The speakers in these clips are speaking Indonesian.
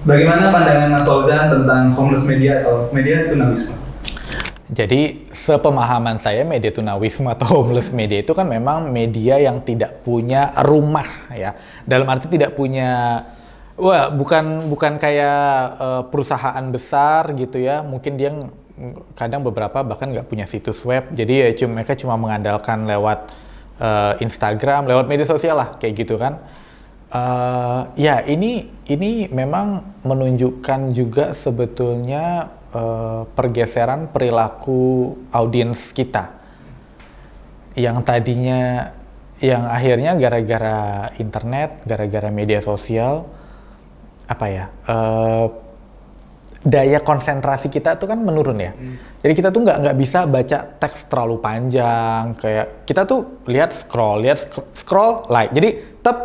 Bagaimana pandangan Mas Fauzan tentang homeless media atau media tunawisma? Jadi sepemahaman saya media tunawisma atau homeless media itu kan memang media yang tidak punya rumah ya. Dalam arti tidak punya, bukan kayak perusahaan besar gitu ya. Mungkin dia kadang beberapa bahkan nggak punya situs web. Jadi ya mereka cuma mengandalkan lewat Instagram, lewat media sosial lah kayak gitu kan. Ya ini memang menunjukkan juga sebetulnya pergeseran perilaku audiens kita yang tadinya, yang akhirnya gara-gara internet, gara-gara media sosial, daya konsentrasi kita tuh kan menurun ya. Jadi kita tuh nggak bisa baca teks terlalu panjang, kayak kita tuh lihat scroll, like. Jadi tep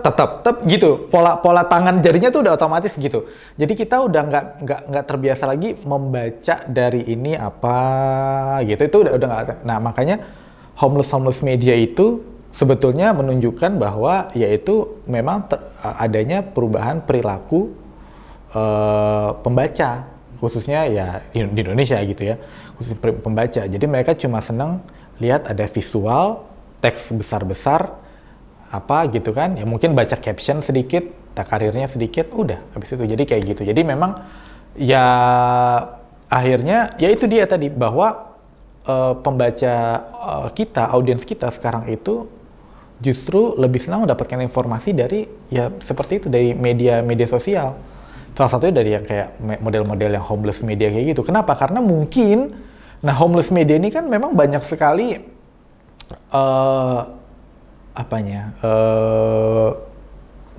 gitu. Pola tangan jarinya tuh udah otomatis gitu. Jadi kita udah nggak terbiasa lagi membaca dari ini apa gitu. Itu udah nggak. Nah, makanya homeless media itu sebetulnya menunjukkan bahwa yaitu memang adanya perubahan perilaku pembaca, khususnya ya di Indonesia gitu ya, khususnya pembaca. Jadi mereka cuma seneng lihat ada visual, teks besar-besar, apa gitu kan, ya mungkin baca caption sedikit, karirnya sedikit, udah habis itu. Jadi kayak gitu. Jadi memang ya akhirnya ya itu dia tadi, bahwa pembaca kita, audiens kita sekarang itu justru lebih senang mendapatkan informasi dari ya seperti itu, dari media sosial. Salah satunya dari yang kayak model-model yang homeless media kayak gitu. Kenapa? Karena mungkin, nah homeless media ini kan memang banyak sekali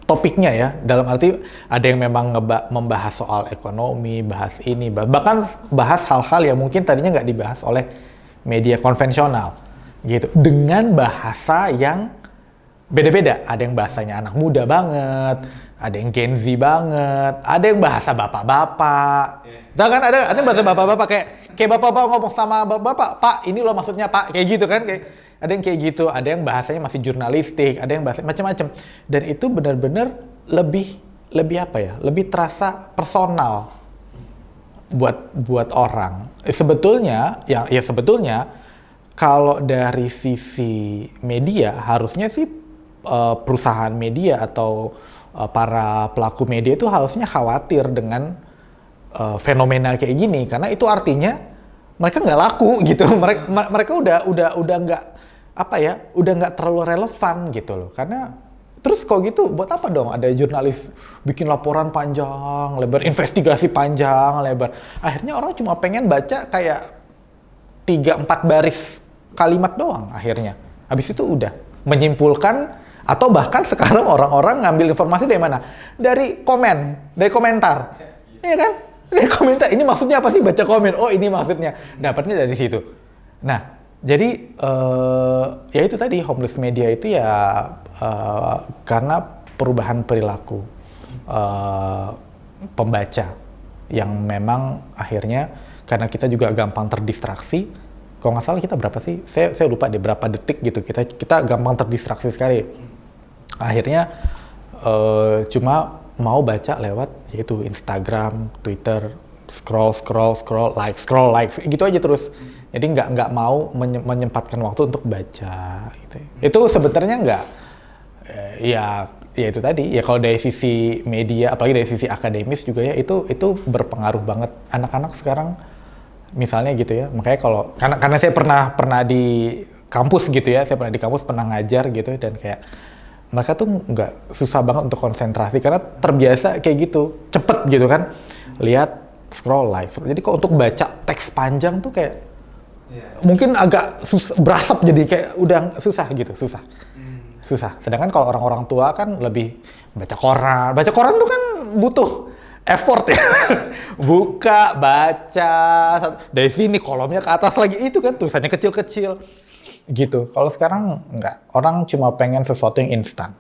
topiknya ya. Dalam arti ada yang memang membahas soal ekonomi, bahas ini, bahkan bahas hal-hal yang mungkin tadinya nggak dibahas oleh media konvensional gitu. Dengan bahasa yang beda-beda. Ada yang bahasanya anak muda banget, ada yang Gen Z banget, ada yang bahasa bapak-bapak. Tahu kan ada yang bahasa bapak-bapak kayak bapak-bapak ngomong sama bapak, "Pak, ini loh maksudnya, Pak." Kayak gitu kan, kayak ada yang kayak gitu, ada yang bahasanya masih jurnalistik, ada yang bahasa macam-macam. Dan itu benar-benar lebih apa ya? Lebih terasa personal buat orang. Sebetulnya kalau dari sisi media harusnya sih perusahaan media atau para pelaku media itu harusnya khawatir dengan fenomena kayak gini, karena itu artinya mereka nggak laku gitu. Mereka udah nggak udah nggak terlalu relevan gitu loh. Karena terus kalau gitu buat apa dong ada jurnalis bikin laporan panjang lebar, investigasi panjang lebar, akhirnya orang cuma pengen baca kayak 3-4 baris kalimat doang akhirnya. Habis itu udah menyimpulkan. Atau bahkan sekarang orang-orang ngambil informasi dari mana? Dari komentar. Iya kan? Dari komentar. Ini maksudnya apa sih? Baca komen. Oh, ini maksudnya. Dapatnya dari situ. Nah, jadi ya itu tadi, homeless media itu ya karena perubahan perilaku pembaca yang memang akhirnya karena kita juga gampang terdistraksi. Kalau nggak salah kita berapa sih? Saya lupa deh berapa detik gitu. Kita gampang terdistraksi sekali. Akhirnya cuma mau baca lewat yaitu Instagram, Twitter, scroll, like gitu aja terus. Jadi nggak mau menyempatkan waktu untuk baca gitu. Itu sebenarnya nggak ya itu tadi ya, kalau dari sisi media, apalagi dari sisi akademis juga ya, itu berpengaruh banget. Anak-anak sekarang misalnya gitu ya, makanya karena saya pernah di kampus gitu ya, pernah ngajar gitu, dan kayak mereka tuh nggak, susah banget untuk konsentrasi karena terbiasa kayak gitu, cepet gitu kan, lihat scroll, like. Jadi kalau untuk baca teks panjang tuh kayak mungkin agak berasap, jadi kayak udah susah. Sedangkan kalau orang-orang tua kan lebih baca koran tuh kan butuh effort ya. Buka, baca, dari sini kolomnya ke atas lagi, itu kan tulisannya kecil-kecil gitu. Kalau sekarang enggak, orang cuma pengen sesuatu yang instan.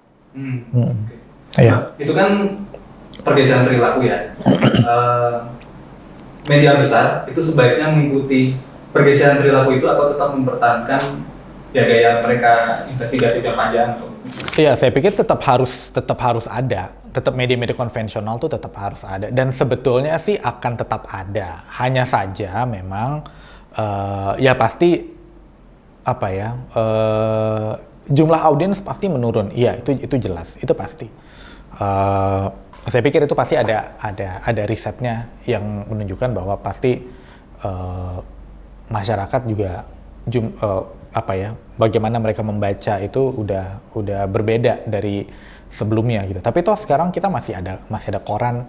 Iya. Itu kan pergeseran perilaku ya. Media besar itu sebaiknya mengikuti pergeseran perilaku itu atau tetap mempertahankan ya gaya mereka investigatif yang panjang Iya, saya pikir tetap harus ada. Tetap media-media konvensional tuh tetap harus ada. Dan sebetulnya sih akan tetap ada. Hanya saja memang ya pasti apa ya jumlah audiens pasti menurun. Iya, itu jelas. Itu pasti. Saya pikir itu pasti ada risetnya yang menunjukkan bahwa pasti masyarakat juga apa ya, bagaimana mereka membaca itu udah berbeda dari sebelumnya gitu. Tapi toh sekarang kita masih ada koran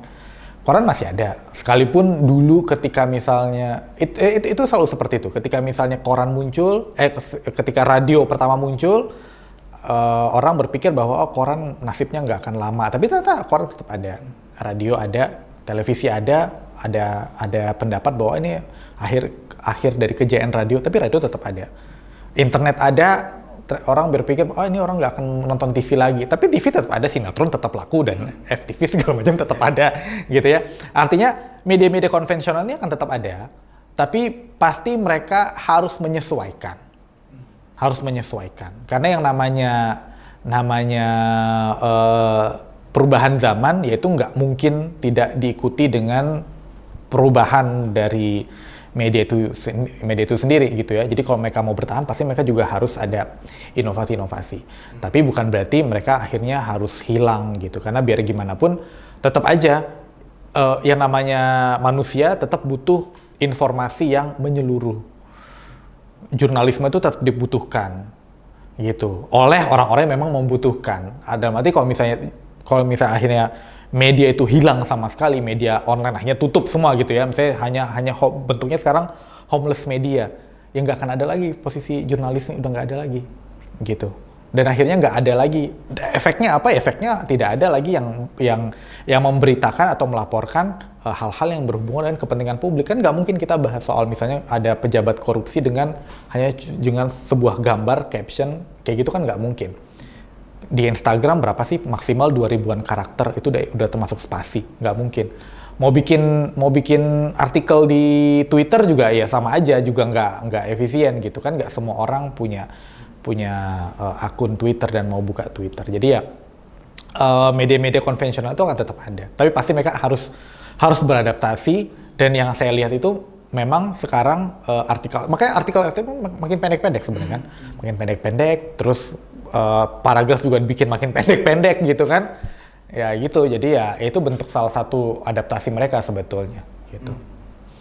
masih ada. Sekalipun dulu ketika misalnya itu selalu seperti itu. Ketika misalnya koran muncul, ketika radio pertama muncul, orang berpikir bahwa koran nasibnya nggak akan lama. Tapi ternyata koran tetap ada, radio ada, televisi ada pendapat bahwa ini akhir dari kejayaan radio. Tapi radio tetap ada. Internet ada, orang berpikir, oh ini orang nggak akan nonton TV lagi. Tapi TV tetap ada, sinetron tetap laku, dan FTV segala macam tetap ada, gitu ya. Artinya media-media konvensional ini akan tetap ada, tapi pasti mereka harus menyesuaikan. Karena yang namanya perubahan zaman, yaitu nggak mungkin tidak diikuti dengan perubahan dari media itu sendiri gitu ya. Jadi kalau mereka mau bertahan, pasti mereka juga harus ada inovasi-inovasi. Tapi bukan berarti mereka akhirnya harus hilang gitu. Karena biar gimana pun tetap aja yang namanya manusia tetap butuh informasi yang menyeluruh. Jurnalisme itu tetap dibutuhkan gitu. Oleh orang-orang yang memang membutuhkan. Ada arti kalau misalnya akhirnya media itu hilang sama sekali, media online akhirnya tutup semua gitu ya, misalnya hanya bentuknya sekarang homeless media, yang nggak akan ada lagi posisi jurnalisnya, udah nggak ada lagi gitu. Dan akhirnya nggak ada lagi, efeknya apa? Efeknya tidak ada lagi yang memberitakan atau melaporkan hal-hal yang berhubungan dengan kepentingan publik. Kan nggak mungkin kita bahas soal misalnya ada pejabat korupsi dengan sebuah gambar caption kayak gitu, kan nggak mungkin. Di Instagram berapa sih maksimal 2000-an karakter, itu udah termasuk spasi, nggak mungkin. Mau bikin artikel di Twitter juga ya sama aja, juga nggak efisien gitu kan. Nggak semua orang punya akun Twitter dan mau buka Twitter. Jadi ya media-media konvensional itu akan tetap ada, tapi pasti mereka harus beradaptasi. Dan yang saya lihat itu memang sekarang makanya artikel itu makin pendek-pendek sebenarnya kan, makin pendek-pendek, terus paragraf juga dibikin makin pendek-pendek gitu kan, ya gitu. Jadi ya itu bentuk salah satu adaptasi mereka sebetulnya gitu.